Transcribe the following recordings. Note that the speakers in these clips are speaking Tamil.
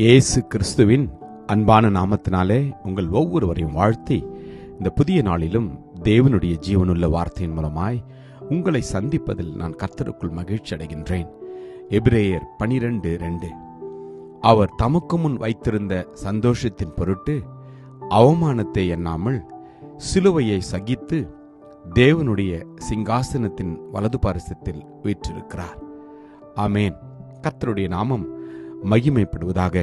இயேசு கிறிஸ்துவின் அன்பான நாமத்தினாலே உங்கள் ஒவ்வொருவரையும் வாழ்த்தி, இந்த புதிய நாளிலும் தேவனுடைய ஜீவனுள்ள வார்த்தையின் மூலமாய் உங்களை சந்திப்பதில் நான் கர்த்தருக்குள் மகிழ்ச்சி அடைகின்றேன். எபிரேயர் 12:2 அவர் தமக்கு முன் வைத்திருந்த சந்தோஷத்தின் பொருட்டு அவமானத்தை எண்ணாமல் சிலுவையை சகித்து தேவனுடைய சிங்காசனத்தின் வலது பாரிசத்தில் வீற்றிருக்கிறார். ஆமேன். கர்த்தருடைய நாமம் மகிமைப்படுவதாக.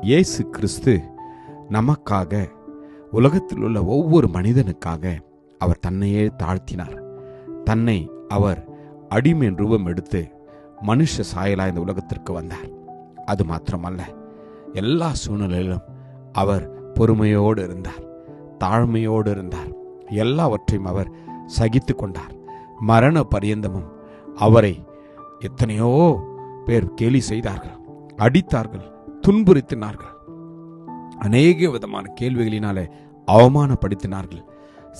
இயேசு கிறிஸ்து நமக்காக, உலகத்தில் உள்ள ஒவ்வொரு மனிதனுக்காக அவர் தன்னையே தாழ்த்தினார். தன்னை அவர் அடிமை ரூபம் எடுத்து மனுஷ சாயலாய் இந்த உலகத்திற்கு வந்தார். அது மாத்திரமல்ல, எல்லா சூழ்நிலையிலும் அவர் பொறுமையோடு இருந்தார், தாழ்மையோடு இருந்தார். எல்லாவற்றையும் அவர் சகித்து கொண்டார். மரண பரியந்தமும் அவரை எத்தனையோ பேர் கேலி செய்தார்கள், அடித்தார்கள், துன்புறுத்தினார்கள், அநேக விதமான கேள்விகளினாலே அவமானப்படுத்தினார்கள்.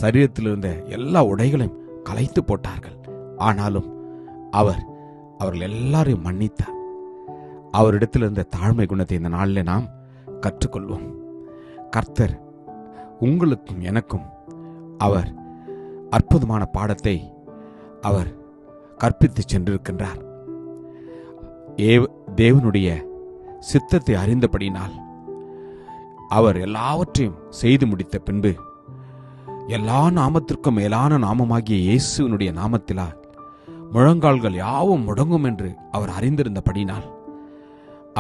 சரீரத்தில் இருந்த எல்லா உடைகளையும் கலைத்து போட்டார்கள். ஆனாலும் அவர்கள் எல்லாரையும் மன்னித்தார். அவரிடத்தில் இருந்த தாழ்மை குணத்தை இந்த நாளில் நாம் கற்றுக்கொள்வோம். கர்த்தர் உங்களுக்கும் எனக்கும் அவர் அற்புதமான பாடத்தை அவர் கற்பித்து சென்றிருக்கின்றார். தேவனுடைய சித்தத்தை அறிந்தபடினால் அவர் எல்லாவற்றையும் செய்து முடித்த பின்பு எல்லா நாமத்திற்கும் மேலான நாமமாகிய இயேசுவினுடைய நாமத்திலால் முழங்கால்கள் யாவும் முடங்கும் என்று அவர் அறிந்திருந்தபடினால்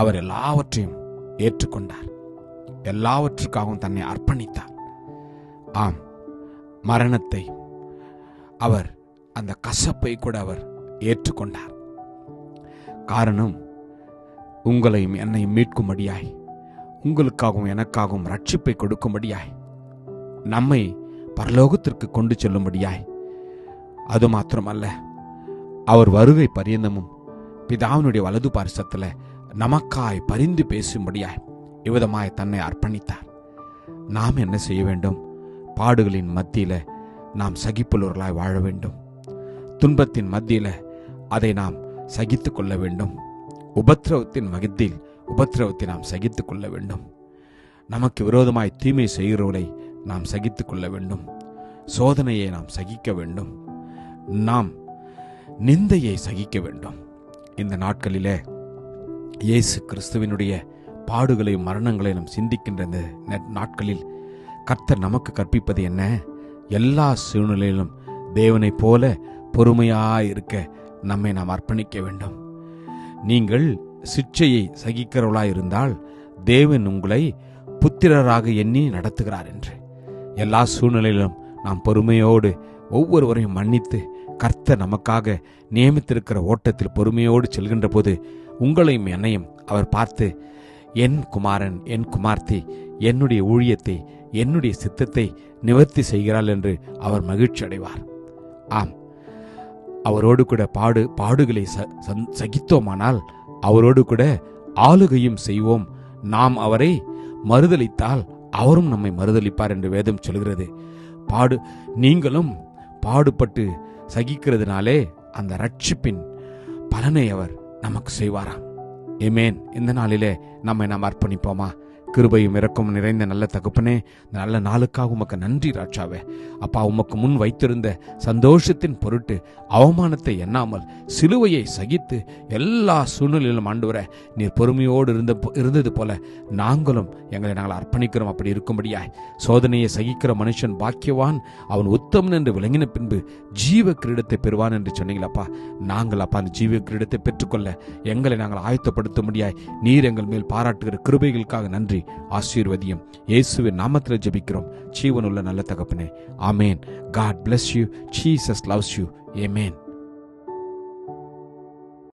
அவர் எல்லாவற்றையும் ஏற்றுக்கொண்டார். எல்லாவற்றுக்காகவும் தன்னை அர்ப்பணித்தார். ஆம், மரணத்தை அவர், அந்த கசப்பை கூட அவர் ஏற்றுக்கொண்டார். காரணம், உங்களையும் என்னையும் மீட்கும்படியாய், உங்களுக்காகவும் எனக்காகவும் ரட்சிப்பை கொடுக்கும்படியாய், நம்மை பரலோகத்திற்கு கொண்டு செல்லும்படியாய். அது மாத்திரமல்ல, அவர் வருகை பரியந்தமும் பிதாவினுடைய வலது பாரிசத்தில் நமக்காய் பரிந்து பேசும்படியாய் இவ்விதமாய் தன்னை அர்ப்பணித்தார். நாம் என்ன செய்ய வேண்டும்? பாடுகளின் மத்தியில நாம் சகிப்புள்ளவர்களாய் வாழ வேண்டும். துன்பத்தின் மத்தியில அதை நாம் சகித்து கொள்ள வேண்டும். உபத்திரவத்தின் மத்தியில் உபத்திரவத்தை நாம் சகித்து கொள்ள வேண்டும். நமக்கு விரோதமாய் தீமை செய்கிறவரை நாம் சகித்து கொள்ள வேண்டும். சோதனையை நாம் சகிக்க வேண்டும். நாம் நிந்தையை சகிக்க வேண்டும். இந்த நாட்களிலே இயேசு கிறிஸ்துவினுடைய பாடுகளையும் மரணங்களையும் நாம் சிந்திக்கின்ற இந்த நாட்களில் கர்த்தர் நமக்கு கற்பிப்பது என்ன? எல்லா சூழ்நிலையிலும் தேவனைப் போல பொறுமையாயிருக்க நம்மை நாம் அர்ப்பணிக்க வேண்டும். நீங்கள் சிட்சையை சகிக்கிறவர்களாயிருந்தால் தேவன் உங்களை புத்திரராக எண்ணி நடத்துகிறார் என்று. எல்லா சூழ்நிலையிலும் நாம் பொறுமையோடு ஒவ்வொருவரையும் மன்னித்து கர்த்தர் நமக்காக நியமித்திருக்கிற ஓட்டத்தில் பொறுமையோடு செல்கின்ற போது உங்களையும் என்னையும் அவர் பார்த்து, என் குமாரன், என் குமார்த்தி என்னுடைய ஊழியத்தை, என்னுடைய சித்தத்தை நிவர்த்தி செய்கிறாள் என்று அவர் மகிழ்ச்சி அடைவார். ஆம், அவரோடு கூட பாடுகளை சகித்தோமானால் அவரோடு கூட ஆளுகையும் செய்வோம். நாம் அவரை மறுதலித்தால் அவரும் நம்மை மறுதலிப்பார் என்று வேதம் சொல்கிறது. நீங்களும் பாடுபட்டு சகிக்கிறதுனாலே அந்த ரட்சிப்பின் பலனை அவர் நமக்கு செய்வாராம். ஆமென். இந்த நாளிலே நம்மை நாம் அர்ப்பணிப்போமா? கிருபையும் இரக்கமும் நிறைந்த நல்ல தகப்பனே, நல்ல நாளுக்காக உமக்கு நன்றி ராஜாவே. அப்பா, உமக்கு முன் வைத்திருந்த சந்தோஷத்தின் பொருட்டு அவமானத்தை எண்ணாமல் சிலுவையை சகித்து எல்லா சூழ்நிலையிலும் ஆண்டவரே நீர் பொறுமையோடு இருந்தது போல நாங்களும் நாங்கள் அர்ப்பணிக்கிறோம். அப்படி இருக்கும்படியாய் சோதனையை சகிக்கிற மனுஷன் பாக்கியவான், அவன் உத்தமன் என்று விளங்கின பின்பு ஜீவ கிரீடத்தை பெறுவான் என்று சொன்னீங்களப்பா. நாங்கள் அப்பா அந்த ஜீவ கிரீடத்தை பெற்றுக்கொள்ள எங்களை நாங்கள் ஆயத்தப்படுத்தும்படியாய் நீர் எங்கள் மேல் பாராட்டுகிற கிருபைகளுக்காக நன்றி. ஆசீர்வதியும் இயேசுவின் நாமத்தில் ஜெபிக்கிறோம் ஜீவனுள்ள நல்ல தகப்பனே. ஆமேன். God bless you. Jesus loves you. Amen.